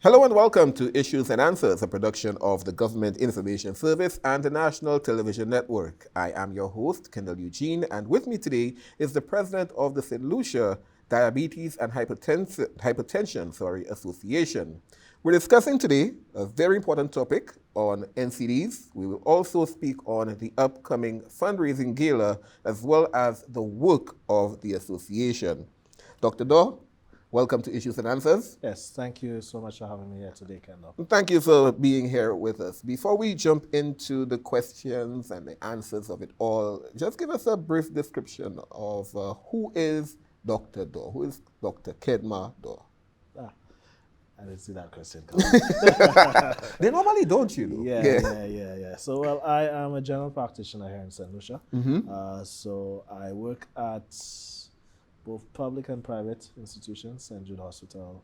Hello and welcome to Issues and Answers, a production of the Government Information Service and the National Television Network. I am your host, Kendall Eugene, and with me today is the president of the St. Lucia Diabetes and Hypertension Association. We're discussing today a very important topic on NCDs. We will also speak on the upcoming fundraising gala as well as the work of the association. Dr. Dorh, welcome to Issues and Answers. Yes, thank you so much for having me here today, Kendall. Thank you for being here with us. Before we jump into the questions and the answers of it all, just give us a brief description of who is Dr. Dorh? Who is Dr. Kedhma Dorh? I didn't see that question coming. They normally don't, you know. Yeah. So, well, I am a general practitioner here in St. Lucia. So I work at both public and private institutions, St. Jude Hospital,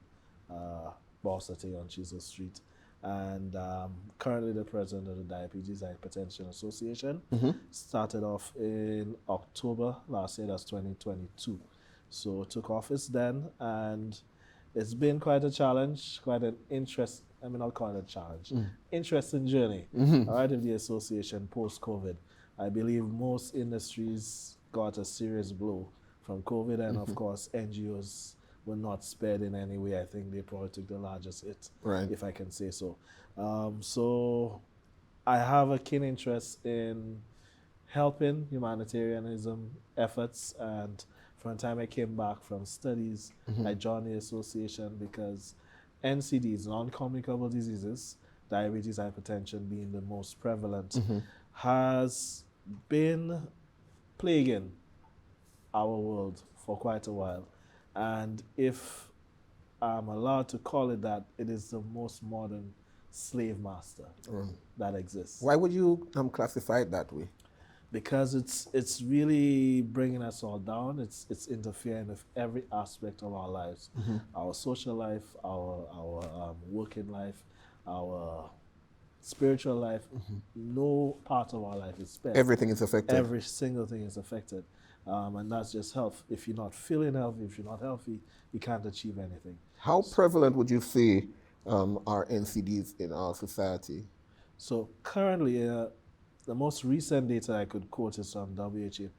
Borsati on Chisel Street, and currently the president of the Diabetes and Hypertension Association. Started off in October last year, that's 2022. So took office then, and it's been quite a challenge, quite an I'll call it a challenge, interesting journey, all right, of the association post-COVID. I believe most industries got a serious blow from COVID, and of course, NGOs were not spared in any way. I think they probably took the largest hit, if I can say so. So I have a keen interest in helping humanitarianism efforts, and from the time I came back from studies, I joined the association because NCDs, non-communicable diseases, diabetes, hypertension being the most prevalent, has been plaguing our world for quite a while. And if I'm allowed to call it that, it is the most modern slave master that exists. Why would you classify it that way? Because it's really bringing us all down. It's interfering with every aspect of our lives, our social life, our working life, our spiritual life. No part of our life is spared. Everything is affected. Every single thing is affected. And that's just health. If you're not feeling healthy, if you're not healthy, you can't achieve anything. How prevalent would you say are NCDs in our society? So currently, the most recent data I could quote is from WHO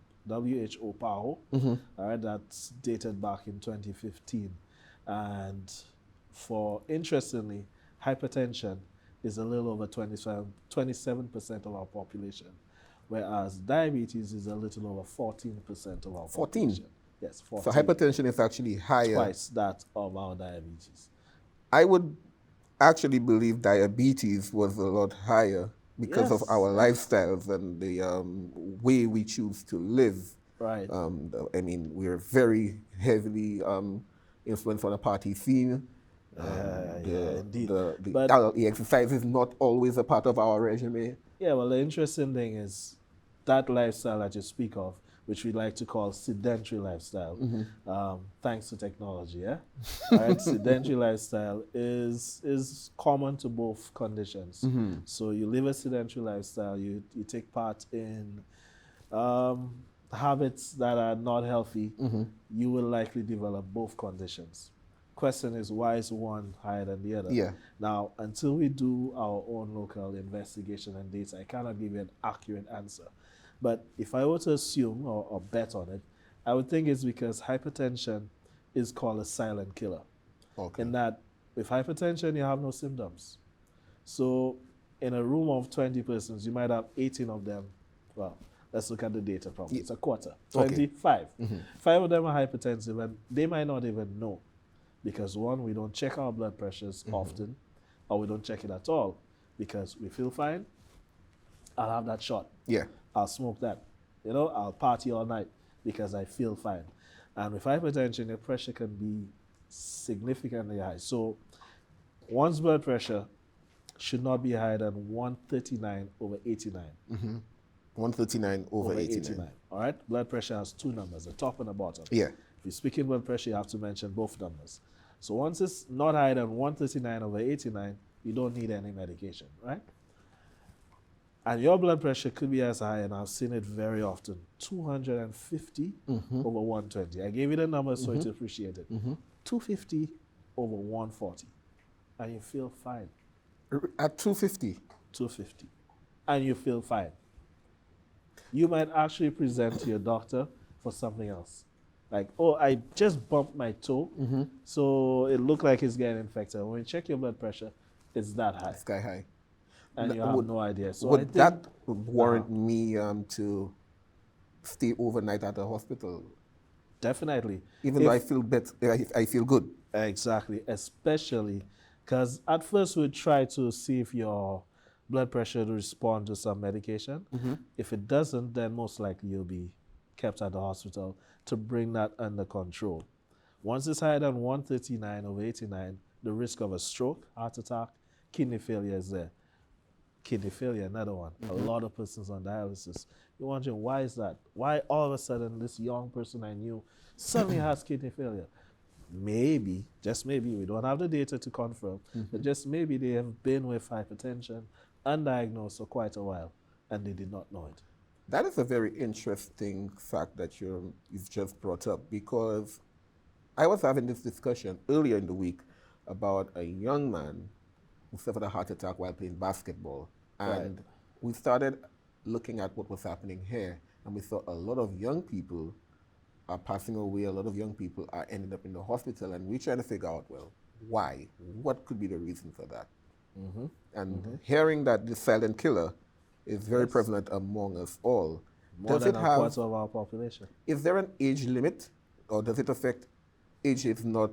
PAHO. All right, that's dated back in 2015. And interestingly, hypertension is a little over 27% of our population, whereas diabetes is a little over 14% of our population. Yes, 14. So hypertension is actually higher. Twice that of our diabetes. I would actually believe diabetes was a lot higher because of our lifestyles and the way we choose to live. Right. I mean, we're very heavily influenced on the party scene. Indeed. The exercise is not always a part of our regimen. Yeah, well, the interesting thing is that lifestyle that you speak of, which we like to call sedentary lifestyle, thanks to technology, yeah? All right, sedentary lifestyle is common to both conditions. So you live a sedentary lifestyle, you take part in habits that are not healthy, you will likely develop both conditions. Question is, why is one higher than the other? Yeah. Now, until we do our own local investigation and data, I cannot give you an accurate answer. But if I were to assume or bet on it, I would think it's because hypertension is called a silent killer. Okay. In that with hypertension, you have no symptoms. So in a room of 20 persons, you might have 18 of them. Well, let's look at the data problem. It's a quarter, 25. 5 of them are hypertensive, and they might not even know. Because one, we don't check our blood pressures often, or we don't check it at all. Because we feel fine, I'll have that shot. Yeah. I'll smoke that. You know, I'll party all night because I feel fine. And with hypertension, your pressure can be significantly high. So One's blood pressure should not be higher than 139/89. 139/89. All right? Blood pressure has two numbers, the top and the bottom. Yeah. If you're speaking blood pressure, you have to mention both numbers. So once it's not higher than 139/89, you don't need any medication, right? And your blood pressure could be as high, and I've seen it very often, 250/120. I gave you the numbers so you to appreciate it. 250/140, and you feel fine. At 250? 250, and you feel fine. You might actually present to your doctor for something else. Like, oh, I just bumped my toe, so it looked like it's getting infected. When you check your blood pressure, it's that high. Sky high. And you have no idea. So would that warrant me to stay overnight at the hospital? Definitely. Even though I feel better, I feel good. Exactly, especially because at first we try to see if your blood pressure will respond to some medication. If it doesn't, then most likely you'll be kept at the hospital to bring that under control. Once it's higher than 139/89, the risk of a stroke, heart attack, kidney failure is there. Kidney failure, another one. A lot of persons on dialysis. You're wondering, why is that? Why all of a sudden this young person I knew suddenly has kidney failure? Maybe, just maybe, we don't have the data to confirm, but just maybe they have been with hypertension undiagnosed for quite a while and they did not know it. That is a very interesting fact that you've just brought up, because I was having this discussion earlier in the week about a young man who suffered a heart attack while playing basketball. And we started looking at what was happening here, and we saw a lot of young people are passing away, a lot of young people are ending up in the hospital, and we're trying to figure out, well, why? What could be the reason for that? And hearing that this silent killer is very prevalent among us all. More than a quarter of our population. Is there an age limit, or does it affect age is not?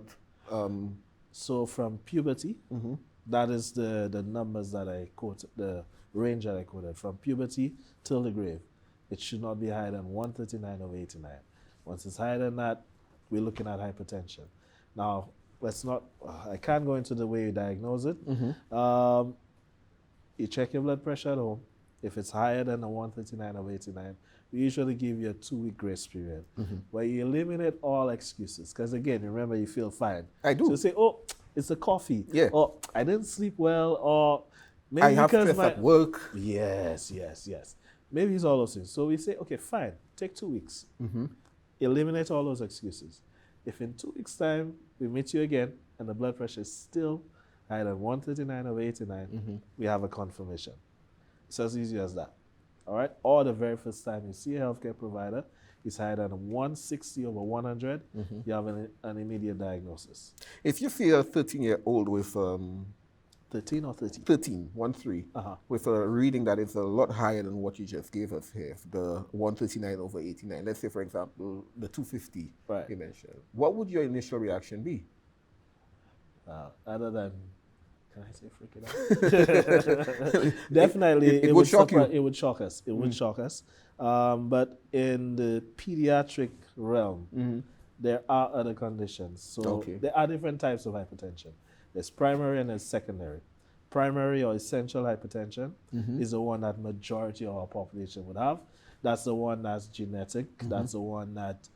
So from puberty, that is the numbers that I quoted, the range that I quoted. From puberty till the grave, it should not be higher than 139/89. Once it's higher than that, we're looking at hypertension. Now, let's not, I can't go into the way you diagnose it. You check your blood pressure at home. If it's higher than the 139/89, we usually give you a 2-week grace period where you eliminate all excuses. Because again, remember, you feel fine. I do. So you say, oh, it's the coffee. Yeah. Or I didn't sleep well. Or maybe I have stress at work. Yes. Maybe it's all those things. So we say, okay, fine, take 2 weeks. Eliminate all those excuses. If in 2 weeks' time we meet you again and the blood pressure is still higher than 139/89, we have a confirmation. It's as easy as that. All right? Or the very first time you see a healthcare provider, it's higher than 160/100, you have an immediate diagnosis. If you see a 13-year-old with 13 or 30? 13, 1-3, with a reading that is a lot higher than what you just gave us here, the 139/89. Let's say, for example, the 250 you mentioned. What would your initial reaction be? Other than, can I say freaking out? Definitely, it would shock you. It would shock us. It would shock us. But in the pediatric realm, there are other conditions. So there are different types of hypertension. There's primary and there's secondary. Primary or essential hypertension is the one that majority of our population would have. That's the one that's genetic. That's the one that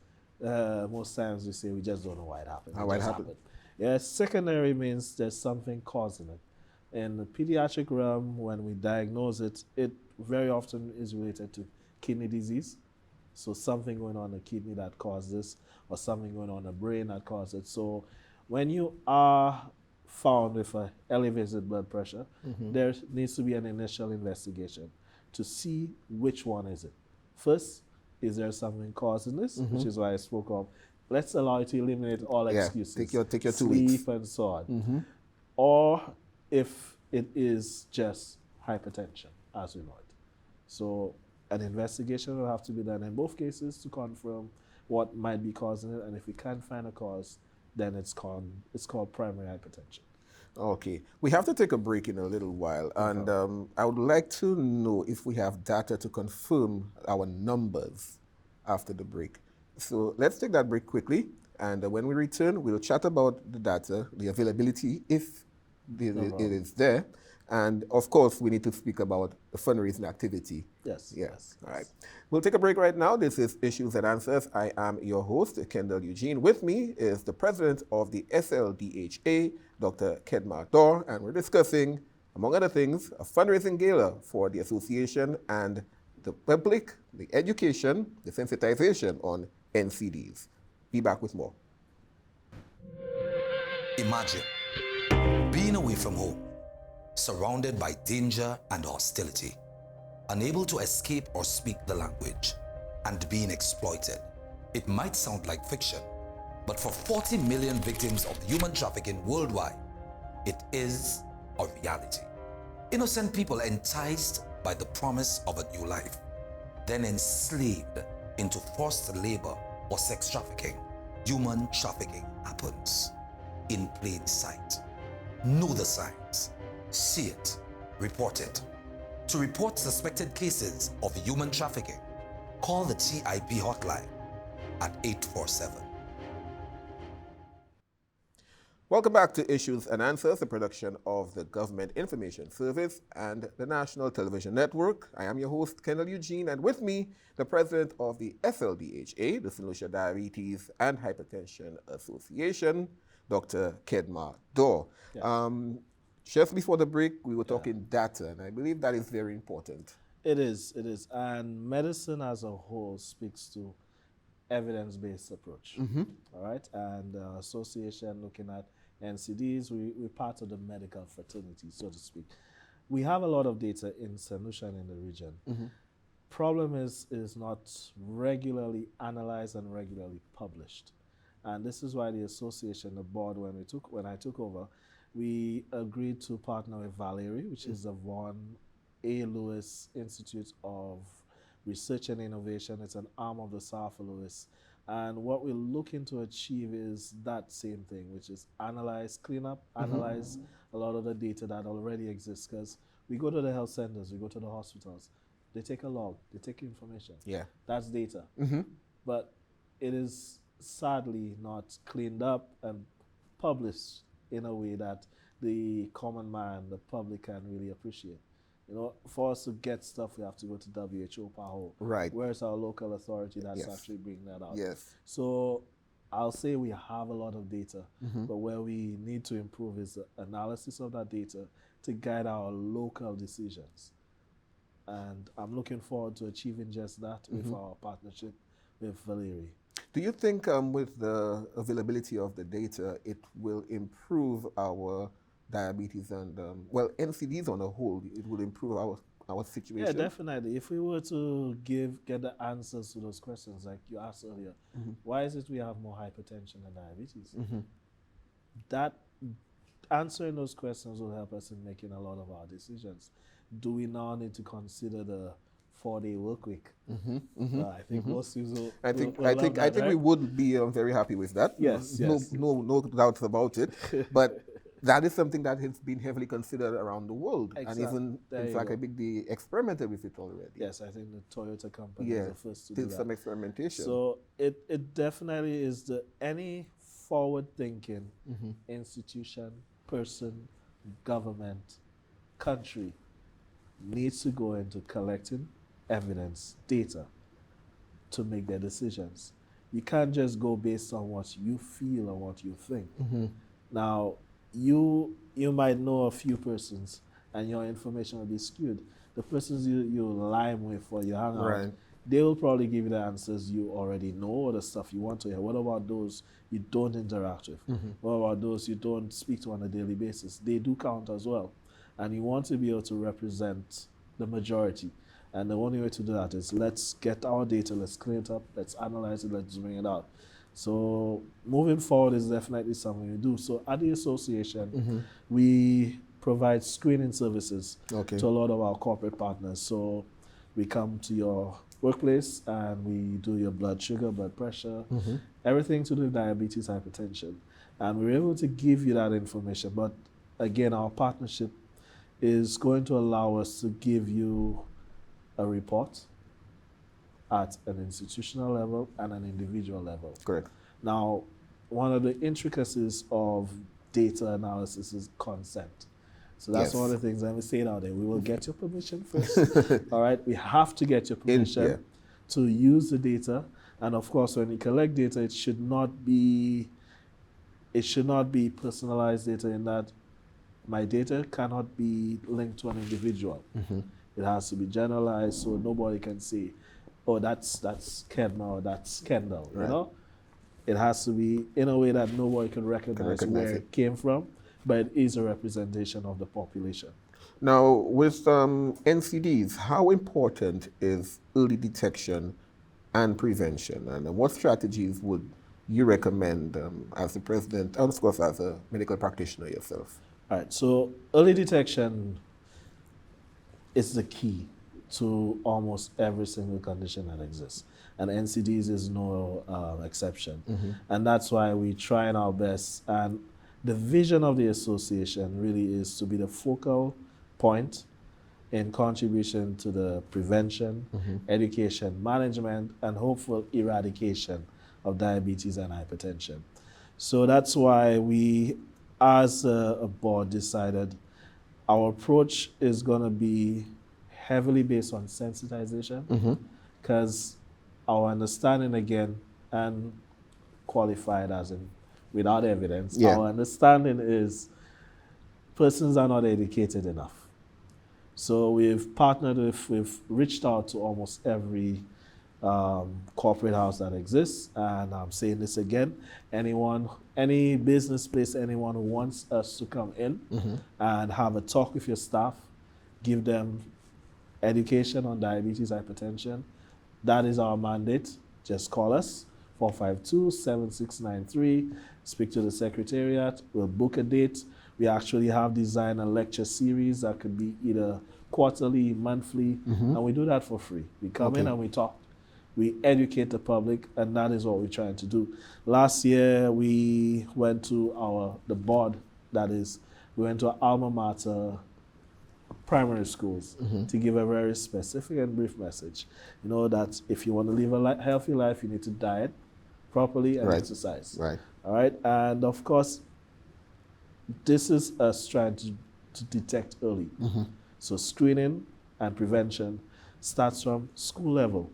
most times we say we just don't know why it happened. How it happened. Yeah, secondary means there's something causing it. In the pediatric realm, when we diagnose it, it very often is related to kidney disease. So something going on in the kidney that causes this, or something going on in the brain that causes it. So when you are found with an elevated blood pressure, there needs to be an initial investigation to see which one is it. First, is there something causing this, which is why I spoke of. Let's allow you to eliminate all excuses. Take your 2 sleep weeks. and so on. Or if it is just hypertension, as we know it. So an investigation will have to be done in both cases to confirm what might be causing it. And if we can't find a cause, then it's called primary hypertension. Okay. We have to take a break in a little while. And I would like to know if we have data to confirm our numbers after the break. So let's take that break quickly, and when we return, we'll chat about the data, the availability, if No it problem. is there. And of course, we need to speak about the fundraising activity. Yes, Yeah. yes, All right. yes. We'll take a break right now. This is Issues and Answers. I am your host, Kendall Eugene. With me is the president of the SLDHA, Dr. Kedhma Dorh, and we're discussing, among other things, a fundraising gala for the association and the public, the education, the sensitization on NCDs. Be back with more. Imagine being away from home, surrounded by danger and hostility, unable to escape or speak the language, and being exploited. It might sound like fiction, but for 40 million victims of human trafficking worldwide, it is a reality. Innocent people enticed by the promise of a new life, then enslaved into forced labor or sex trafficking. Human trafficking happens in plain sight. Know the signs, see it, report it. To report suspected cases of human trafficking, call the TIP hotline at 847. Welcome back to Issues and Answers, a production of the Government Information Service and the National Television Network. I am your host, Kendall Eugene, and with me, the president of the SLDHA, the St. Lucia Diabetes and Hypertension Association, Dr. Kedhma Dorh. Yes. Just before the break, we were talking data, and I believe that is very important. It is. And medicine as a whole speaks to evidence-based approach. All right. And the association looking at NCDs, we're part of the medical fraternity, so to speak. We have a lot of data in St. Lucia and in the region. Problem is not regularly analyzed and regularly published. And this is why the association, the board, when I took over, we agreed to partner with Valerie, which is the Vaughan A. Lewis Institute of Research and Innovation. It's an arm of the Sarfa Lewis. And what we're looking to achieve is that same thing, which is analyze, clean up, analyze a lot of the data that already exists. Because we go to the health centers, we go to the hospitals, they take a log, they take information. Yeah. That's data. But it is sadly not cleaned up and published in a way that the common man, the public, can really appreciate. You know, for us to get stuff, we have to go to WHO, PAHO. Right. Where's our local authority that's Yes. actually bringing that out? Yes. So I'll say we have a lot of data, but where we need to improve is the analysis of that data to guide our local decisions. And I'm looking forward to achieving just that with our partnership with Valerie. Do you think with the availability of the data, it will improve our diabetes and, well, NCDs on a whole, it will improve our situation? Yeah, definitely. If we were to get the answers to those questions, like you asked earlier, why is it we have more hypertension than diabetes? That answering those questions will help us in making a lot of our decisions. Do we now need to consider the 4-day work week? I think most people I think will love that, we right? would be very happy with that. Yes, no, yes. no doubts about it. But that is something that has been heavily considered around the world, Exactly. and even There in you fact, go. I think they experimented with it already. Yes, I think the Toyota company is the first to do did that. some experimentation. So it definitely is any forward-thinking institution, person, government, country needs to go into collecting evidence, data, to make their decisions. You can't just go based on what you feel or what you think. Now, you might know a few persons and your information will be skewed. The persons you lime with or you hang out, Right. they will probably give you the answers you already know or the stuff you want to hear. What about those you don't interact with? What about those you don't speak to on a daily basis? They do count as well. And you want to be able to represent the majority. And the only way to do that is let's get our data, let's clean it up, let's analyze it, let's bring it out. So moving forward is definitely something we do. So at the association, we provide screening services Okay. to a lot of our corporate partners. So we come to your workplace and we do your blood sugar, blood pressure, everything to do with diabetes, hypertension. And we're able to give you that information. But again, our partnership is going to allow us to give you a report at an institutional level and an individual level. Correct. Now, one of the intricacies of data analysis is consent. So that's Yes. one of the things I'm saying out there. We will get your permission first. All right, we have to get your permission to use the data. And of course, when you collect data, it should not be personalized data in that my data cannot be linked to an individual. It has to be generalized so nobody can say, oh, that's Kedhma or that's Kendall, you know? It has to be in a way that nobody can recognize where it came from, but it is a representation of the population. Now, with NCDs, how important is early detection and prevention? And what strategies would you recommend as the president, and of course as a medical practitioner yourself? All right, so early detection is the key to almost every single condition that exists. And NCDs is no exception. And that's why we try our best. And the vision of the association really is to be the focal point in contribution to the prevention, education, management, and hopeful eradication of diabetes and hypertension. So that's why we, as a board, decided our approach is going to be heavily based on sensitization, because our understanding, again, and qualified as in without evidence, our understanding is persons are not educated enough. So we've partnered with, we've reached out to almost every corporate house that exists, and I'm saying this again, anyone, any business place, anyone who wants us to come in and have a talk with your staff, give them education on diabetes, hypertension, that is our mandate. Just call us, 452-7693, speak to the secretariat, we'll book a date. We actually have designed a lecture series that could be either quarterly, monthly, and we do that for free. We come in and we talk. We educate the public, and that is what we're trying to do. Last year, we went to the board, that is, we went to our alma mater primary schools to give a very specific and brief message. You know that if you want to live a healthy life, you need to diet properly and exercise. All right, and of course, this is us trying to detect early. So screening and prevention starts from school level.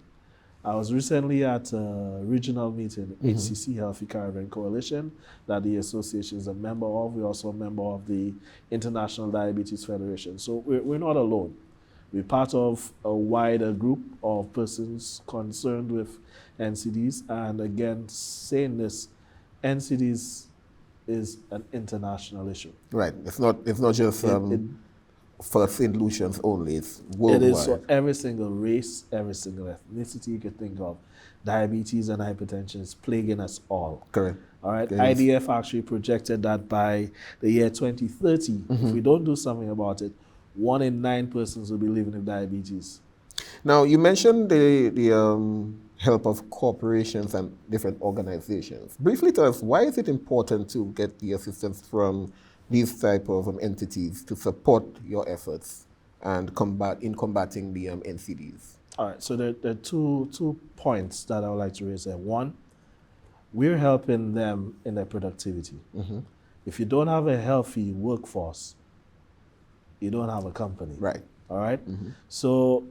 I was recently at a regional meeting, HCC, Healthy Caribbean Coalition, that the association is a member of. We're also a member of the International Diabetes Federation. So we're not alone. We're part of a wider group of persons concerned with NCDs. And again, saying this, NCDs is an international issue. Right. It's not just for St. Lucians only. It's worldwide. It is for every single race, every single ethnicity you could think of. Diabetes and hypertension is plaguing us all. Correct. All right. IDF actually projected that by the year 2030, if we don't do something about it, 1 in 9 persons will be living with diabetes. Now, you mentioned the help of corporations and different organizations. Briefly tell us, why is it important to get the assistance from these type of entities to support your efforts and combating the NCDs? All right, so there are two points that I would like to raise there. One, we're helping them in their productivity. If you don't have a healthy workforce, you don't have a company. Right. All right? So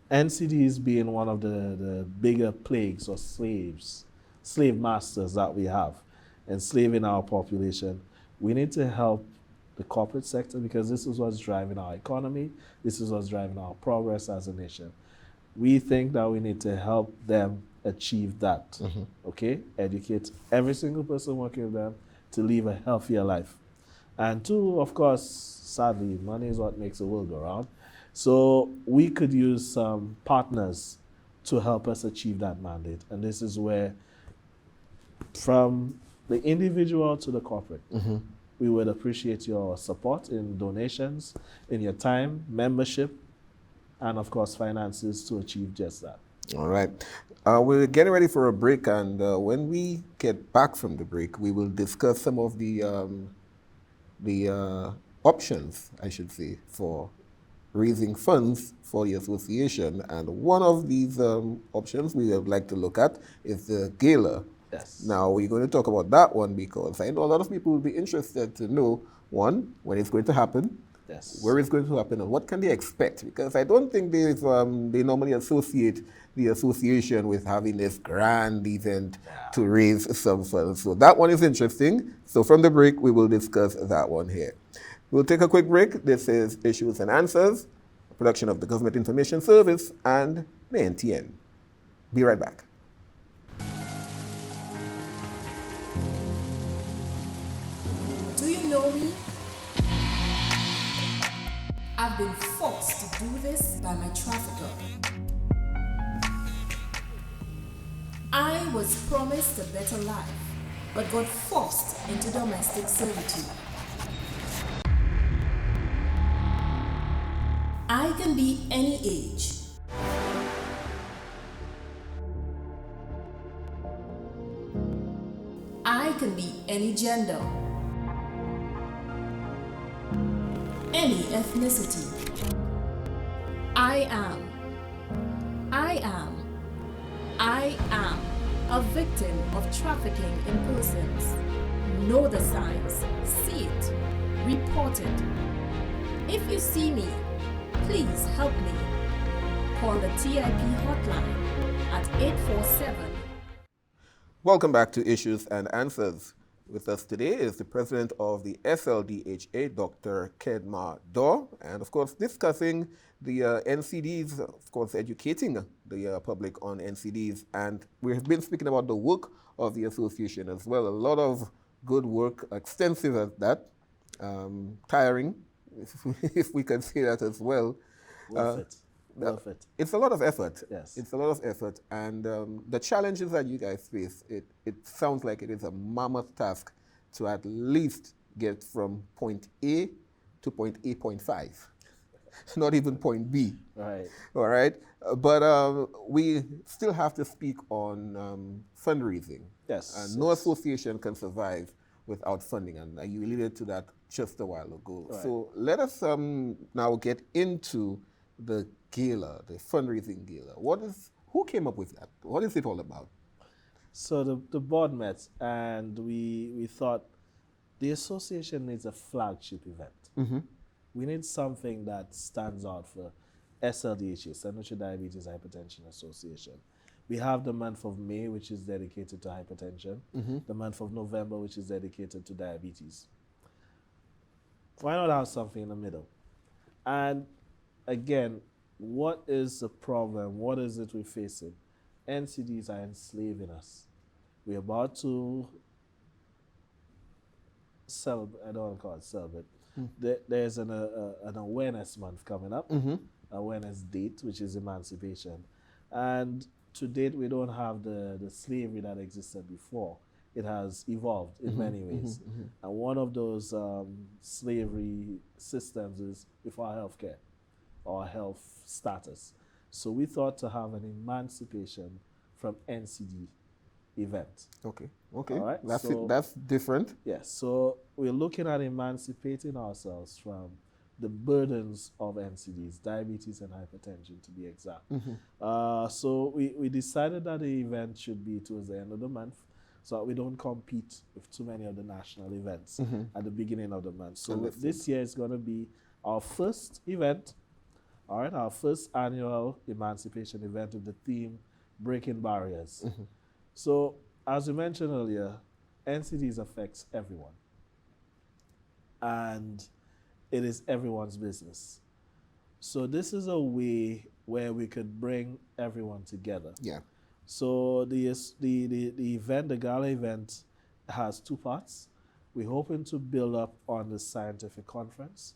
NCDs being one of the bigger plagues or slave masters that we have, enslaving our population, we need to help the corporate sector, because this is what's driving our economy. This is what's driving our progress as a nation. We think that we need to help them achieve that, okay? Educate every single person working with them to live a healthier life. And two, of course, sadly, money is what makes the world go round. So we could use some partners to help us achieve that mandate. And this is where, from the individual to the corporate, we would appreciate your support in donations, in your time, membership, and of course finances to achieve just that. All right. We're getting ready for a break, and when we get back from the break, we will discuss some of the options, I should say, for raising funds for the association. And one of these options we would like to look at is the gala Yes. Now, we're going to talk about that one because I know a lot of people will be interested to know, one, when it's going to happen, Yes. where it's going to happen, and what can they expect? Because I don't think they normally associate the association with having this grand event to raise some funds. So that one is interesting. So from the break, we will discuss that one here. We'll take a quick break. This is Issues and Answers, a production of the Government Information Service and the NTN. Be right back. Do you know me? I've been forced to do this by my trafficker. I was promised a better life, but got forced into domestic servitude. I can be any age. I can be any gender. Any ethnicity. I am a victim of trafficking in persons. Know the signs, see it, report it. If you see me, please help me. Call the TIP hotline at 847. Welcome back to Issues and Answers. With us today is the president of the SLDHA, Dr. Kedhma Dorh, and of course discussing the NCDs, of course educating the public on NCDs. And we have been speaking about the work of the association as well. A lot of good work, extensive at that, tiring, if we can say that as well. Worth it. Worth it. It's a lot of effort. Yes. It's a lot of effort. And the challenges that you guys face, it sounds like it is a mammoth task to at least get from point A to point A.5, not even point B. Right. All right. But we still have to speak on fundraising. Yes. And no association can survive without funding. And you alluded to that just a while ago. Right. So let us now get into the gala, the fundraising gala. Who came up with that? What is it all about? So the board met and we thought the association needs a flagship event. We need something that stands out for SLDHA, Central Diabetes Hypertension Association. We have the month of May, which is dedicated to hypertension, the month of November, which is dedicated to diabetes. Why not have something in the middle? And again, what is the problem? What is it we're facing? NCDs are enslaving us. We're about to celebrate, I don't want to call it celebrate. There's an awareness month coming up, awareness date, which is emancipation. And to date, we don't have the slavery that existed before. It has evolved in many ways. And one of those slavery systems is with our healthcare, our health status. So we thought to have an emancipation from NCD event. Okay. All right, That's so- it. That's different. Yes, so we're looking at emancipating ourselves from the burdens of NCDs, diabetes and hypertension to be exact. So we decided that the event should be towards the end of the month so that we don't compete with too many of the national events at the beginning of the month. So Understood. this year is going to be our first event, all right, our first annual emancipation event with the theme Breaking Barriers. So as we mentioned earlier, NCDs affects everyone. And it is everyone's business. So this is a way where we could bring everyone together. Yeah. So the event, the gala event, has two parts. We're hoping to build up on the scientific conference,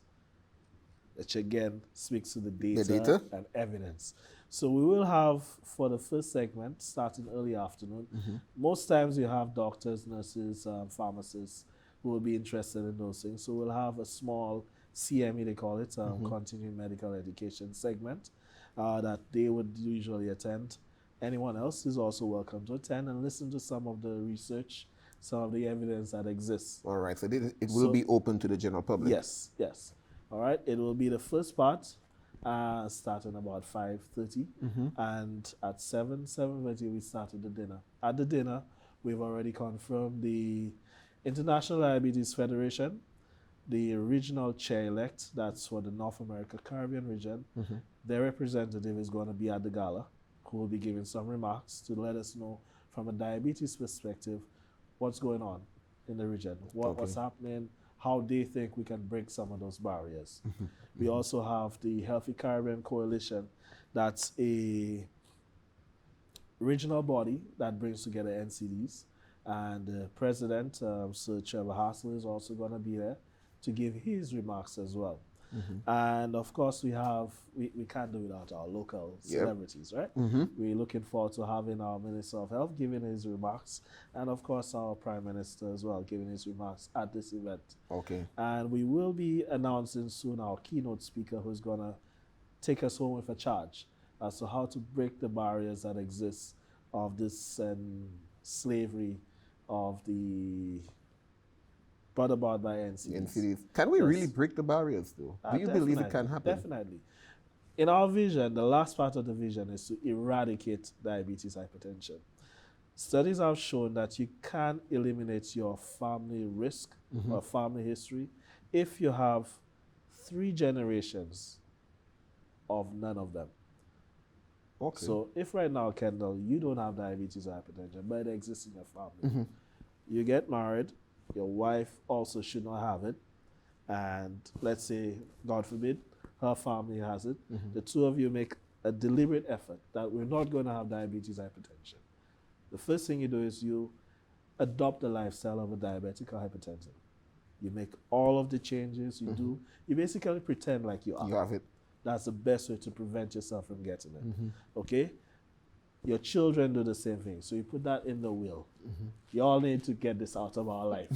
which again speaks to the data and evidence. So we will have, for the first segment, starting early afternoon, most times you have doctors, nurses, pharmacists who will be interested in those things. So we'll have a small CME, they call it, continuing medical education segment that they would usually attend. Anyone else is also welcome to attend and listen to some of the research, some of the evidence that exists. All right. So it will be open to the general public. Yes, yes. All right. It will be the first part, starting about 5:30, and at 7:30 we started the dinner. At the dinner, We've already confirmed the International Diabetes Federation, the regional chair-elect, that's for the North America Caribbean region. Their representative is going to be at the gala, who will be giving some remarks to let us know from a diabetes perspective what's going on in the region, what's happening, how they think we can break some of those barriers. We also have the Healthy Caribbean Coalition. That's a regional body that brings together NCDs. And the president, Sir Trevor Hassel, is also going to be there to give his remarks as well. And of course, we can't do without our local celebrities, right? We're looking forward to having our Minister of Health giving his remarks, and of course our Prime Minister as well giving his remarks at this event. Okay. And we will be announcing soon our keynote speaker, who's going to take us home with a charge as to how to break the barriers that exist of this slavery of the brought about by NCDs. Can we really break the barriers, though? Do you believe it can happen? Definitely. In our vision, the last part of the vision is to eradicate diabetes, hypertension. Studies have shown that you can eliminate your family risk or family history if you have 3 generations of none of them. Okay. So if right now, Kendall, you don't have diabetes or hypertension, but it exists in your family, you get married, your wife also should not have it, and let's say, God forbid, her family has it. The two of you make a deliberate effort that we're not going to have diabetes, hypertension. The first thing you do is you adopt the lifestyle of a diabetic or hypertensive. You make all of the changes you do. You basically pretend like you are. You have it. That's the best way to prevent yourself from getting it. Okay? Your children do the same thing. So you put that in the will. You all need to get this out of our life.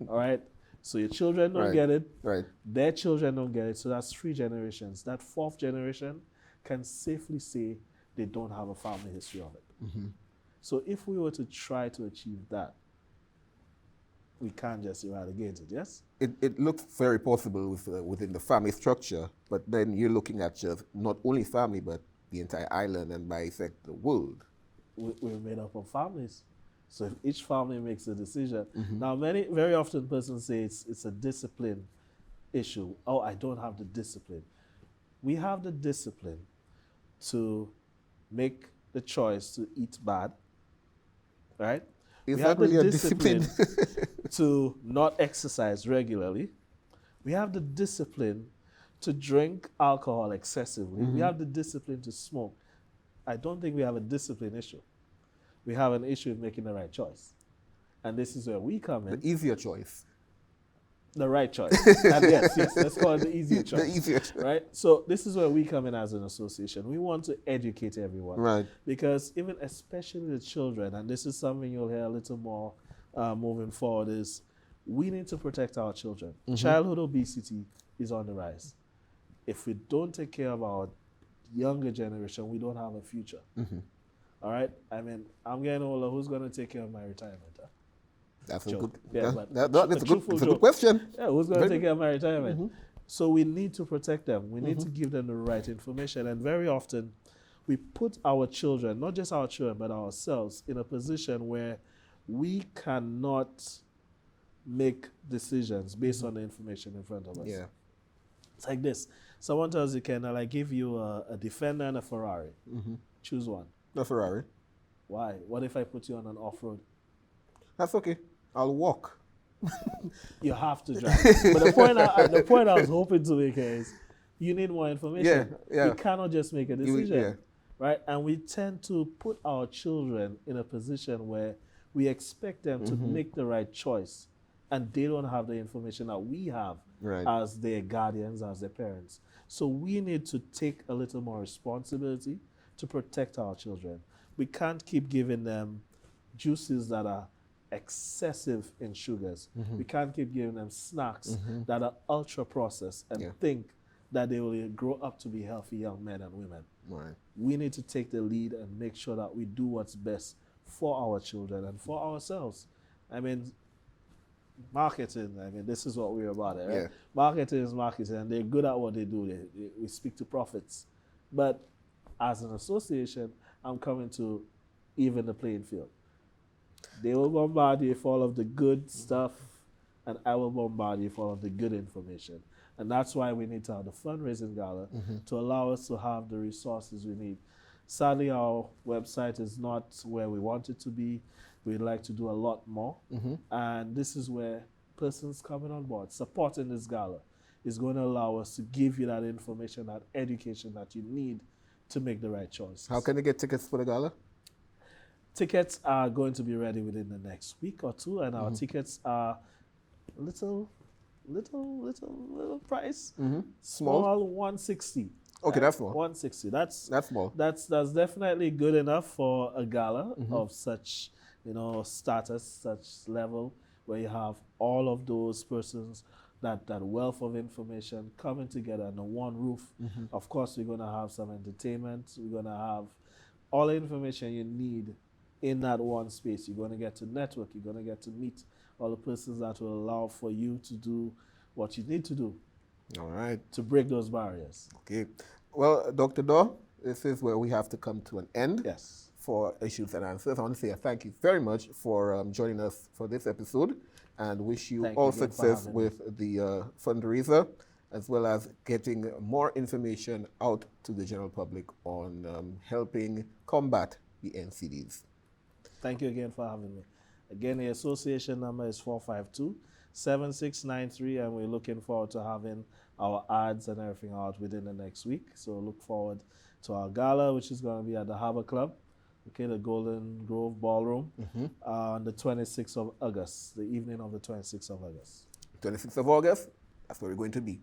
All right? So your children don't get it. Right. Their children don't get it. So that's 3 generations. That 4th generation can safely say they don't have a family history of it. So if we were to try to achieve that, we can't just eradicate it, yes? It looks very possible within the family structure, but then you're looking at just not only family, but the entire island and by effect the world. We're made up of families. So if each family makes a decision. Now, very often persons say it's a discipline issue. Oh, I don't have the discipline. We have the discipline to make the choice to eat bad, right? Is that really a discipline? To not exercise regularly. We have the discipline to drink alcohol excessively. We have the discipline to smoke. I don't think we have a discipline issue. We have an issue of making the right choice. And this is where we come in. The easier choice. The right choice. And yes, let's call it the easier choice. The easier choice. Right? So this is where we come in as an association. We want to educate everyone. Right. Because especially the children, and this is something you'll hear a little more moving forward, is we need to protect our children. Childhood obesity is on the rise. If we don't take care of our younger generation, we don't have a future. All right? I mean, I'm getting older. Who's going to take care of my retirement? That's a Joke. good, Yeah, that's a good question. Yeah, who's going to take care of my retirement? So we need to protect them. We need to give them the right information. And very often, we put our children, not just our children, but ourselves, in a position where we cannot make decisions based on the information in front of us. Yeah. It's like this. Someone tells you, Ken, I give you a Defender and a Ferrari. Choose one. The Ferrari. Why? What if I put you on an off-road? That's okay. I'll walk. You have to drive. But the point I was hoping to make is you need more information. Yeah. You cannot just make a decision. Right? And we tend to put our children in a position where we expect them to make the right choice, and they don't have the information that we have as their guardians, as their parents. So we need to take a little more responsibility to protect our children. We can't keep giving them juices that are excessive in sugars. We can't keep giving them snacks that are ultra processed and think that they will grow up to be healthy young men and women. Right. We need to take the lead and make sure that we do what's best for our children and for ourselves. I mean, marketing, this is what we're about, right? Yeah. Marketing is marketing, and they're good at what they do. We speak to profits. But as an association, I'm coming to even the playing field. They will bombard you with all of the good stuff, and I will bombard you with all of the good information. And that's why we need to have the fundraising gala to allow us to have the resources we need. Sadly, our website is not where we want it to be. We'd like to do a lot more. And this is where persons coming on board, supporting this gala, is going to allow us to give you that information, that education that you need to make the right choices. How can they get tickets for the gala? Tickets are going to be ready within the next week or two, and our tickets are little price. Small 160. Okay, that's small. 160. That's small. That's definitely good enough for a gala of such, status, such level, where you have all of those persons, that wealth of information coming together under one roof. Of course, we're going to have some entertainment. We're going to have all the information you need in that one space. You're going to get to network. You're going to get to meet all the persons that will allow for you to do what you need to do. All right. To break those barriers. Okay. Well, Dr. Dorh, this is where we have to come to an end. Yes. For Issues and Answers. I want to say thank you very much for joining us for this episode, and wish you all success with the fundraiser, as well as getting more information out to the general public on helping combat the NCDs. Thank you again for having me. Again, the association number is 452-7693, and we're looking forward to having our ads and everything out within the next week. So look forward to our gala, which is going to be at the Harbor Club, the Golden Grove Ballroom, on the 26th of August, the evening of the 26th of August. 26th of August, that's where we're going to be.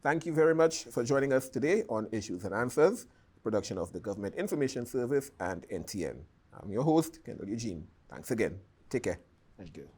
Thank you very much for joining us today on Issues and Answers, production of the Government Information Service and NTN. I'm your host, Kendall Eugene. Thanks again. Take care. Thank you.